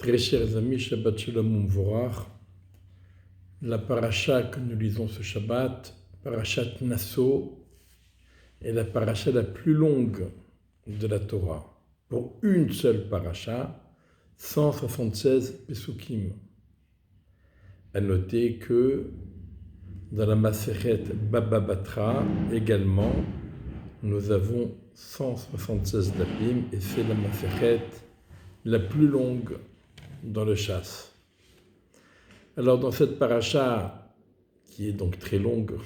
Très chers amis, Shabbat Shalom Umvorach, la paracha que nous lisons ce Shabbat, parachat Nasso, est la paracha la plus longue de la Torah. Pour une seule paracha, 176 Pesukim. À noter que dans la Masechet Baba Batra également, nous avons 176 dapim et c'est la Masechet la plus longue dans le chasse. Alors dans cette paracha, qui est donc très longue,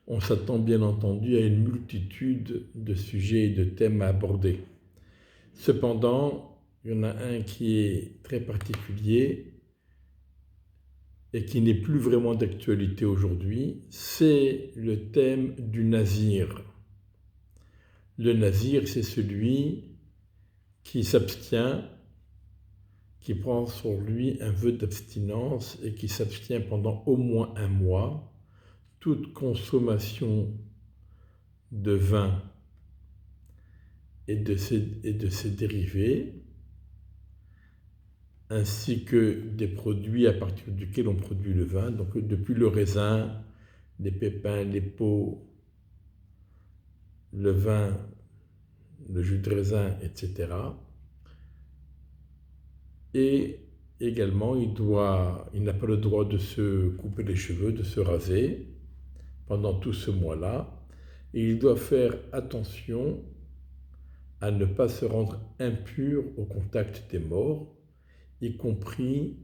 on s'attend bien entendu à une multitude de sujets et de thèmes à aborder. Cependant, il y en a un qui est très particulier et qui n'est plus vraiment d'actualité aujourd'hui, c'est le thème du nazir. Le nazir, c'est celui qui s'abstient, qui prend sur lui un vœu d'abstinence et qui s'abstient pendant au moins un mois, toute consommation de vin et de ses dérivés, ainsi que des produits à partir duquel on produit le vin, donc depuis le raisin, les pépins, les peaux, le vin, le jus de raisin, etc. Et également, il n'a pas le droit de se couper les cheveux, de se raser pendant tout ce mois-là. Et il doit faire attention à ne pas se rendre impur au contact des morts, y compris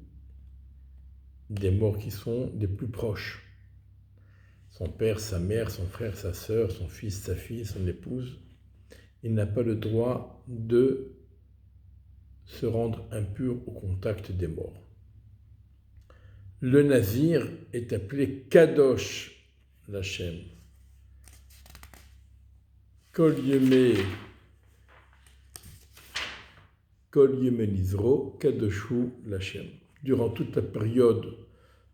des morts qui sont les plus proches. Son père, sa mère, son frère, sa sœur, son fils, sa fille, son épouse. Il n'a pas le droit de se rendre impur au contact des morts. Le nazir est appelé Kadosh Lachem. Kol Yeme Nizro, Kadoshu Lachem. Durant toute la période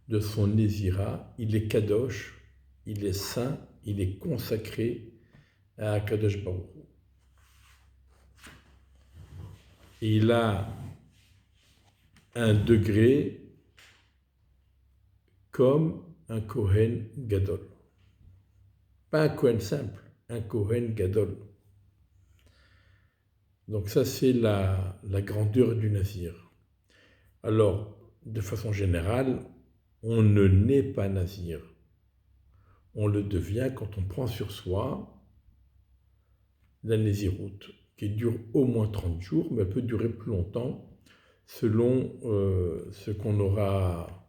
de son Nézira, il est Kadosh, il est saint, il est consacré à Kadosh Baruch Hu. Et il a un degré comme un Kohen Gadol. Pas un Kohen simple, un Kohen Gadol. Donc ça, c'est la grandeur du nazir. Alors, de façon générale, on ne naît pas nazir. On le devient quand on prend sur soi la naziroute, qui dure au moins 30 jours, mais elle peut durer plus longtemps selon ce qu'on aura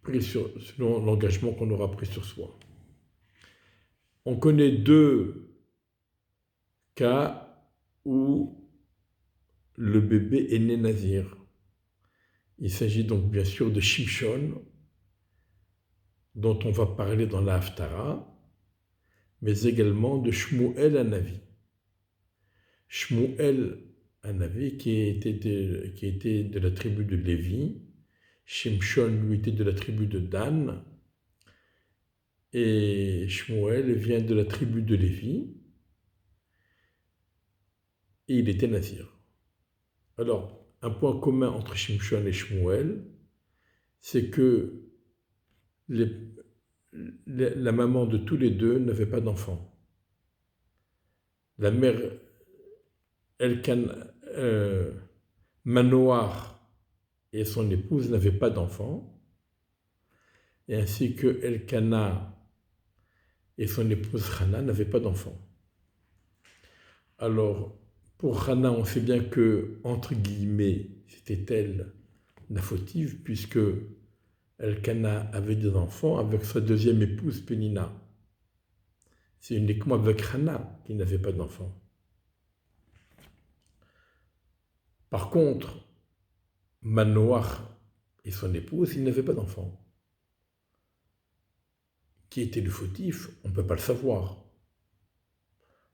pris selon l'engagement qu'on aura pris sur soi. On connaît deux cas où le bébé est né nazir. Il s'agit donc bien sûr de Shimshon, dont on va parler dans la Haftara, mais également de Shmuel Hanavi. Shmuel Hanavi qui était de la tribu de Lévi, Shimshon lui était de la tribu de Dan, et Shmuel vient de la tribu de Lévi, et il était nazir. Alors, un point commun entre Shimshon et Shmuel, c'est que la maman de tous les deux n'avait pas d'enfant. La mère Manoar et son épouse n'avaient pas d'enfant, et ainsi que Elkana et son épouse Hana n'avaient pas d'enfant. Alors, pour Hana, on sait bien que, entre guillemets, c'était elle la fautive, puisque Elkana avait des enfants avec sa deuxième épouse Pénina. C'est uniquement avec Hana qu'il n'avait pas d'enfant. Par contre, Manoach et son épouse, ils n'avaient pas d'enfant. Qui était le fautif, on ne peut pas le savoir.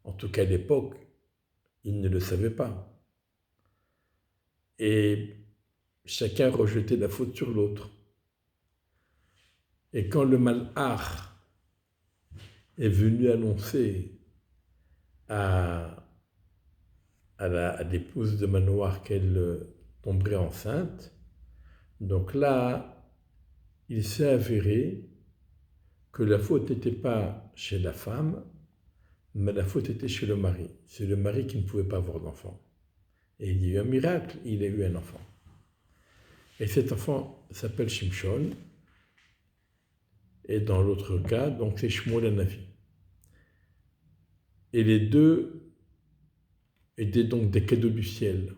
En tout cas, à l'époque, ils ne le savaient pas. Et chacun rejetait la faute sur l'autre. Et quand le Malach est venu annoncer à l'épouse de Manoach tomberait enceinte, donc là, il s'est avéré que la faute n'était pas chez la femme, mais la faute était chez le mari. C'est le mari qui ne pouvait pas avoir d'enfant. Et il y a eu un miracle, il a eu un enfant. Et cet enfant s'appelle Shimshon, et dans l'autre cas, donc c'est Shmuel Hanavi. Et les deux étaient donc des cadeaux du ciel.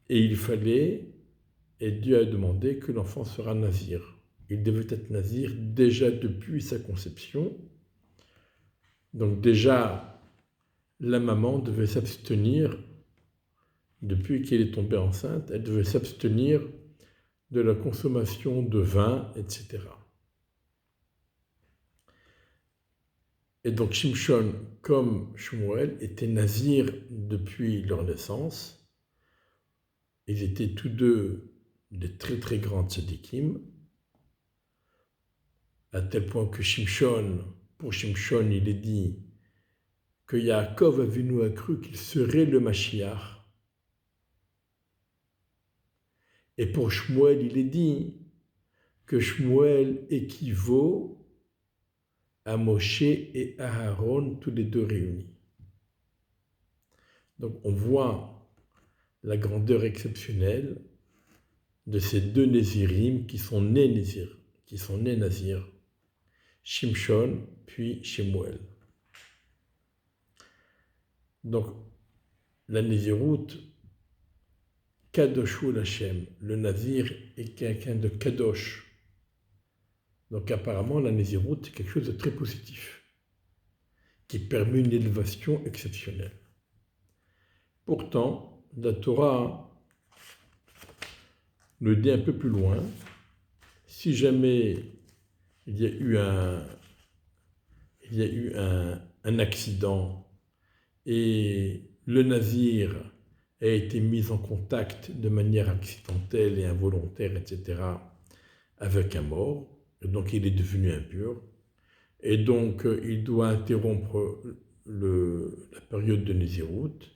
Et il fallait, et Dieu a demandé que l'enfant sera nazir. Il devait être nazir déjà depuis sa conception. Donc déjà, la maman devait s'abstenir, depuis qu'elle est tombée enceinte, elle devait s'abstenir de la consommation de vin, etc. Et donc Shimshon, comme Shmuel, étaient nazirs depuis leur naissance. Ils étaient tous deux de très très grands tzadikim, à tel point que pour Shimshon, il est dit que Yaakov Avinu a cru qu'il serait le Mashiach. Et pour Shmuel, il est dit que Shmuel équivaut à Moshe et à Aaron, tous les deux réunis. Donc on voit la grandeur exceptionnelle de ces deux Nézirim qui sont nés Nazir, Shimshon puis Shemuel. Donc la Néziroute, Kadoshou Lachem, le Nazir est quelqu'un de Kadosh. Donc apparemment la Néziroute est quelque chose de très positif, qui permet une élévation exceptionnelle. Pourtant, la Torah nous dit un peu plus loin, si jamais il y a eu un accident et le nazir a été mis en contact de manière accidentelle et involontaire, etc., avec un mort, et donc il est devenu impur, et donc il doit interrompre la période de Néziroute.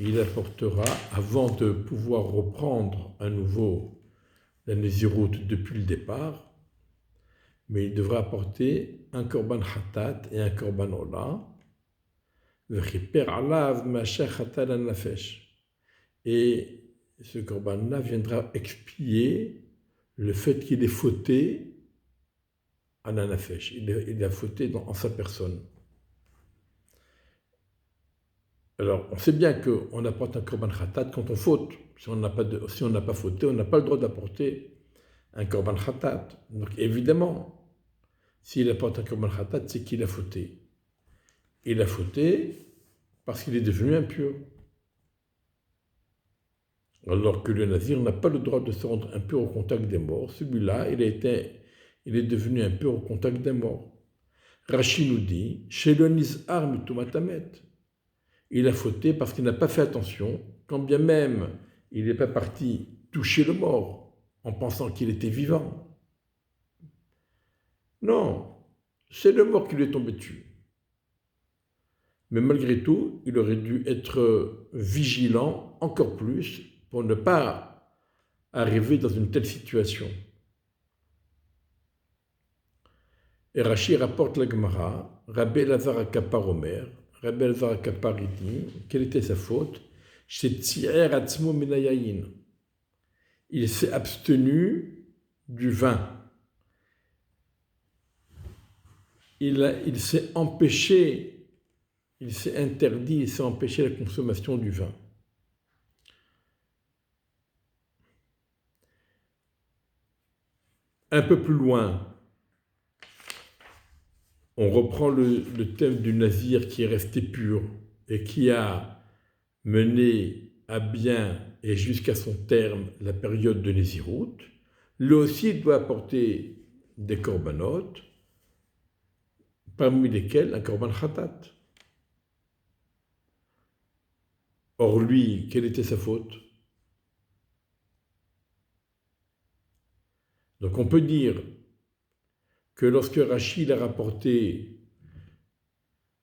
Il apportera, avant de pouvoir reprendre à nouveau la Néziroute depuis le départ, mais il devra apporter un korban khatat et un korban ola, et ce korban-là viendra expier le fait qu'il ait fauté à la nafesh, il a fauté en sa personne. Alors, on sait bien qu'on apporte un korban khatat quand on faute. Si on n'a pas fauté, on n'a pas le droit d'apporter un korban khatat. Donc, évidemment, s'il apporte un korban khatat, c'est qu'il a fauté. Il a fauté parce qu'il est devenu impur. Alors que le nazir n'a pas le droit de se rendre impur au contact des morts. Celui-là, il est devenu impur au contact des morts. Rashi nous dit, chez le nizar mitumatamet. Il a fauté parce qu'il n'a pas fait attention, quand bien même il n'est pas parti toucher le mort en pensant qu'il était vivant. Non, c'est le mort qui lui est tombé dessus. Mais malgré tout, il aurait dû être vigilant encore plus pour ne pas arriver dans une telle situation. Et Rashi rapporte la Gemara, Rabbi Elazar Akapar Omer, Rabbi Elazar Akapar dit, quelle était sa faute? Il s'est abstenu du vin. Il s'est empêché, il s'est interdit, il s'est empêché la consommation du vin. Un peu plus loin, on reprend le thème du nazir qui est resté pur et qui a mené à bien et jusqu'à son terme la période de Néziroute. Lui aussi doit apporter des korbanot, parmi lesquels un korban khatat. Or lui, quelle était sa faute? Donc on peut dire que lorsque Rachid a rapporté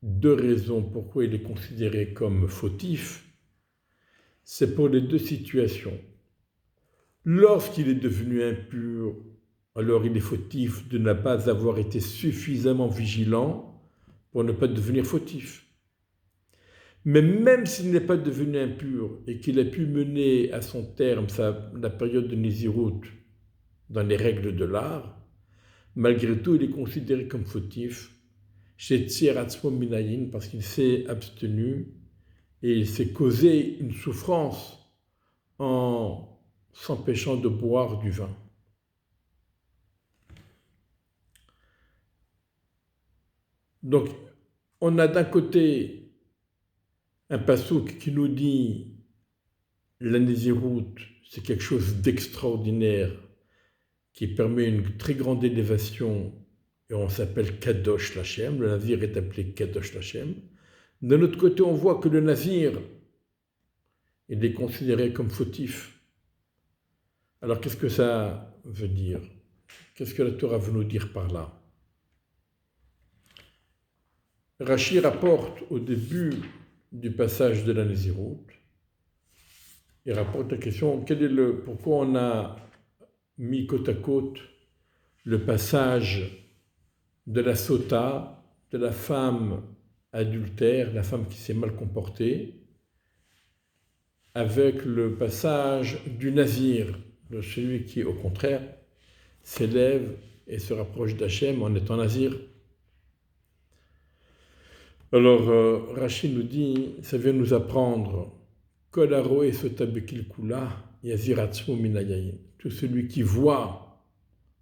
deux raisons pourquoi il est considéré comme fautif, c'est pour les deux situations. Lorsqu'il est devenu impur, alors il est fautif de ne pas avoir été suffisamment vigilant pour ne pas devenir fautif. Mais même s'il n'est pas devenu impur et qu'il a pu mener à son terme la période de Nézirut dans les règles de l'art, malgré tout, il est considéré comme fautif chez Tziratzmo Minayin parce qu'il s'est abstenu et il s'est causé une souffrance en s'empêchant de boire du vin. Donc, on a d'un côté un passouk qui nous dit la Nézirut, c'est quelque chose d'extraordinaire qui permet une très grande élévation et on s'appelle Kadosh Lachem, le Nazir est appelé Kadosh Lachem. D'un autre côté, on voit que le Nazir, il est considéré comme fautif. Alors qu'est-ce que ça veut dire? Qu'est-ce que la Torah veut nous dire par là? Rashi rapporte au début du passage de la Nézirut, il rapporte la question, pourquoi on a mis côte à côte le passage de la sota, de la femme adultère, la femme qui s'est mal comportée, avec le passage du nazir, de celui qui, au contraire, s'élève et se rapproche d'Hachem en étant nazir. Alors, Rashi nous dit, ça vient nous apprendre Kol haroé sota bekil kula yazir atzmo min hayayin. Tout celui qui voit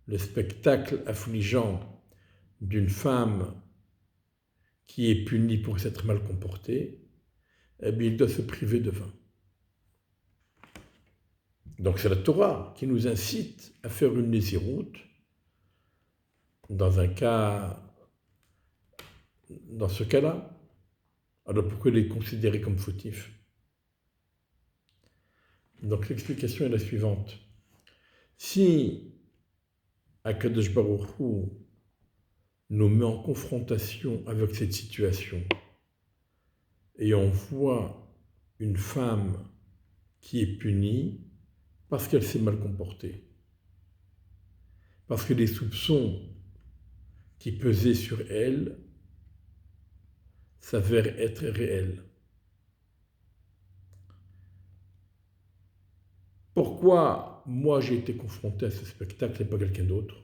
le spectacle affligeant d'une femme qui est punie pour s'être mal comportée, eh bien, il doit se priver de vin. Donc c'est la Torah qui nous incite à faire une Nézirut dans ce cas-là. Alors pourquoi il est considéré comme fautif? Donc l'explication est la suivante. Si Akadosh Baruch Hu nous met en confrontation avec cette situation et on voit une femme qui est punie parce qu'elle s'est mal comportée, parce que les soupçons qui pesaient sur elle s'avèrent être réels. Pourquoi moi j'ai été confronté à ce spectacle et pas quelqu'un d'autre?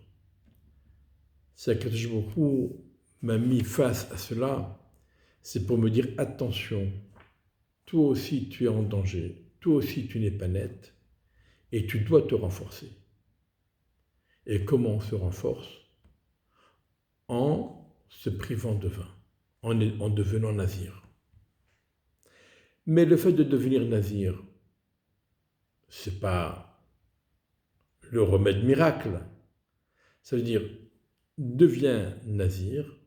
C'est que je m'a mis face à cela, c'est pour me dire attention, toi aussi tu es en danger, toi aussi tu n'es pas net et tu dois te renforcer. Et comment on se renforce? En se privant de vin, en devenant nazir. Mais le fait de devenir nazir, c'est pas le remède miracle. Ça veut dire, deviens nazir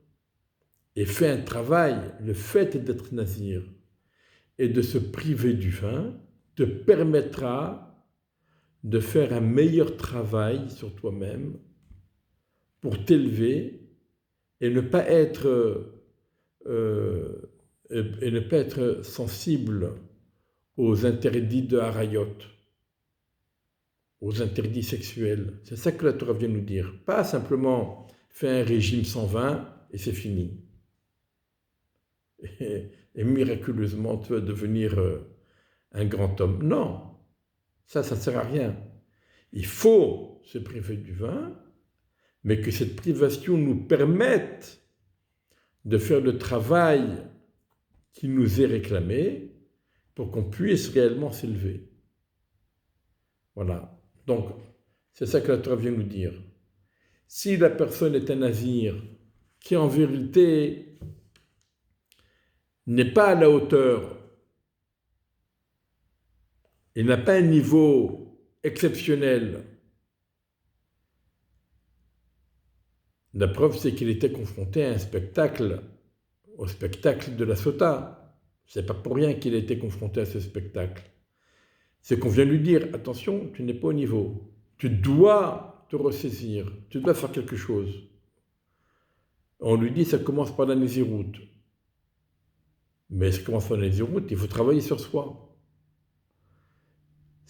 et fais un travail. Le fait d'être nazir et de se priver du vin te permettra de faire un meilleur travail sur toi-même pour t'élever et ne pas être sensible aux interdits de Harayot, aux interdits sexuels. C'est ça que la Torah vient nous dire. Pas simplement faire un régime sans vin et c'est fini. Et miraculeusement, tu vas devenir un grand homme. Non, ça ne sert à rien. Il faut se priver du vin, mais que cette privation nous permette de faire le travail qui nous est réclamé pour qu'on puisse réellement s'élever. Voilà. Donc, c'est ça que la Torah vient nous dire. Si la personne est un nazir qui en vérité n'est pas à la hauteur et n'a pas un niveau exceptionnel, la preuve c'est qu'il était confronté à au spectacle de la sota. C'est pas pour rien qu'il a été confronté à ce spectacle. C'est qu'on vient lui dire, attention, tu n'es pas au niveau. Tu dois te ressaisir, tu dois faire quelque chose. On lui dit, ça commence par la Nézirut. Mais ça commence par la Nézirut, il faut travailler sur soi.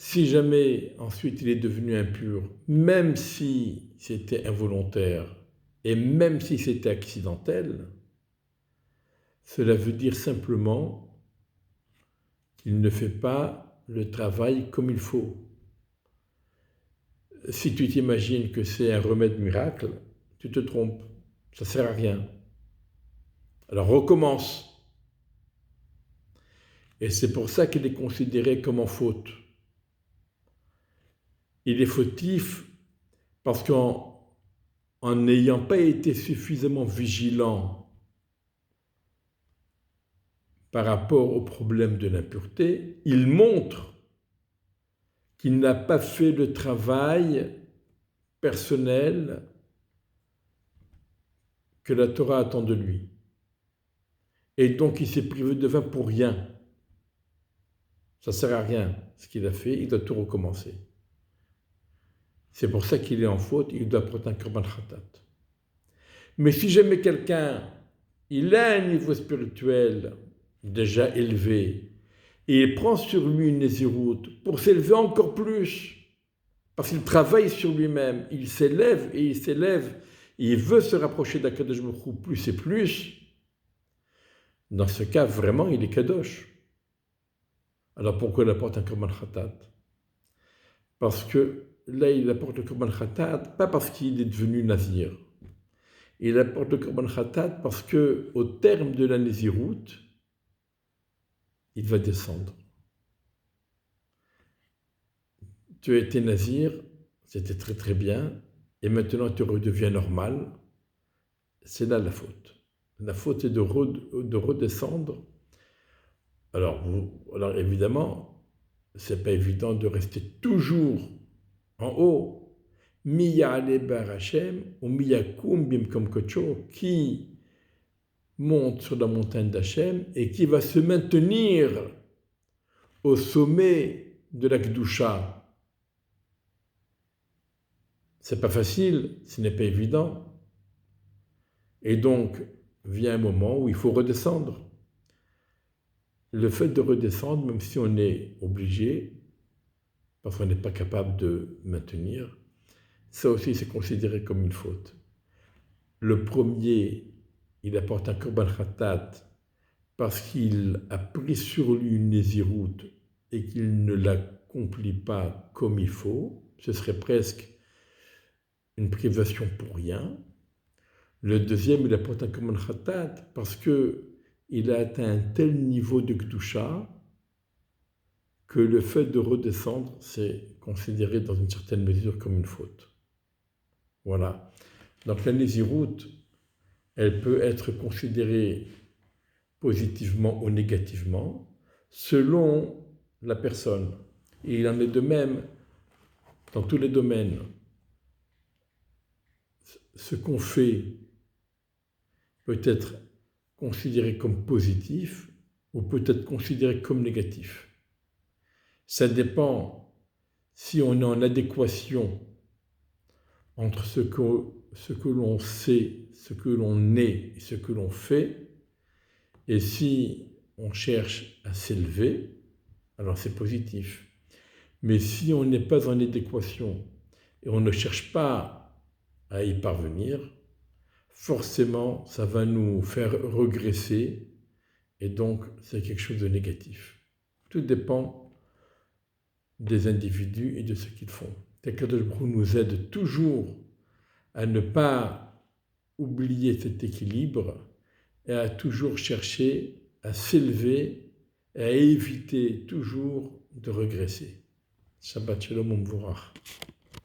Si jamais ensuite il est devenu impur, même si c'était involontaire et même si c'était accidentel, cela veut dire simplement qu'il ne fait pas le travail comme il faut. Si tu t'imagines que c'est un remède miracle, tu te trompes, ça ne sert à rien. Alors recommence. Et c'est pour ça qu'il est considéré comme en faute. Il est fautif parce qu'en n'ayant pas été suffisamment vigilant par rapport au problème de l'impureté, il montre qu'il n'a pas fait le travail personnel que la Torah attend de lui. Et donc il s'est privé de vin pour rien. Ça ne sert à rien ce qu'il a fait, il doit tout recommencer. C'est pour ça qu'il est en faute, il doit porter un korban khatat. Mais si jamais quelqu'un, il a un niveau spirituel déjà élevé, et il prend sur lui une nésiroute pour s'élever encore plus, parce qu'il travaille sur lui-même, il s'élève et il s'élève, et il veut se rapprocher d'Akadosh Baruch Hu plus et plus, dans ce cas, vraiment, il est kadosh. Alors pourquoi il apporte un korban khatat? Parce que là, il apporte le korban khatat, pas parce qu'il est devenu nazir. Il apporte le korban khatat parce qu'au terme de la nésiroute, il va descendre. Tu as été nazir, c'était très très bien, et maintenant tu redeviens normal. C'est là la faute. La faute est de redescendre. Alors évidemment, c'est pas évident de rester toujours en haut. Miya'ale bar Hashem ou miyakum bimkom kocho, qui monte sur la montagne d'Hachem et qui va se maintenir au sommet de la Kedusha. C'est pas facile, ce n'est pas évident. Et donc, vient un moment où il faut redescendre. Le fait de redescendre, même si on est obligé, parce qu'on n'est pas capable de maintenir, ça aussi c'est considéré comme une faute. Le premier, il apporte un korban khatat parce qu'il a pris sur lui une nésiroute et qu'il ne l'accomplit pas comme il faut. Ce serait presque une privation pour rien. Le deuxième, il apporte un korban khatat parce qu'il a atteint un tel niveau de Kedusha que le fait de redescendre, c'est considéré dans une certaine mesure comme une faute. Voilà. Donc la nésiroute, elle peut être considérée positivement ou négativement selon la personne. Et il en est de même dans tous les domaines. Ce qu'on fait peut être considéré comme positif ou peut être considéré comme négatif. Ça dépend si on est en adéquation entre ce que l'on sait, ce que l'on est et ce que l'on fait, et si on cherche à s'élever, alors c'est positif. Mais si on n'est pas en adéquation et on ne cherche pas à y parvenir, forcément, ça va nous faire regresser et donc c'est quelque chose de négatif. Tout dépend des individus et de ce qu'ils font. Akadosh Baruch Hu nous aide toujours à ne pas oublier cet équilibre et à toujours chercher à s'élever et à éviter toujours de regresser. Shabbat Shalom U'Mvorach.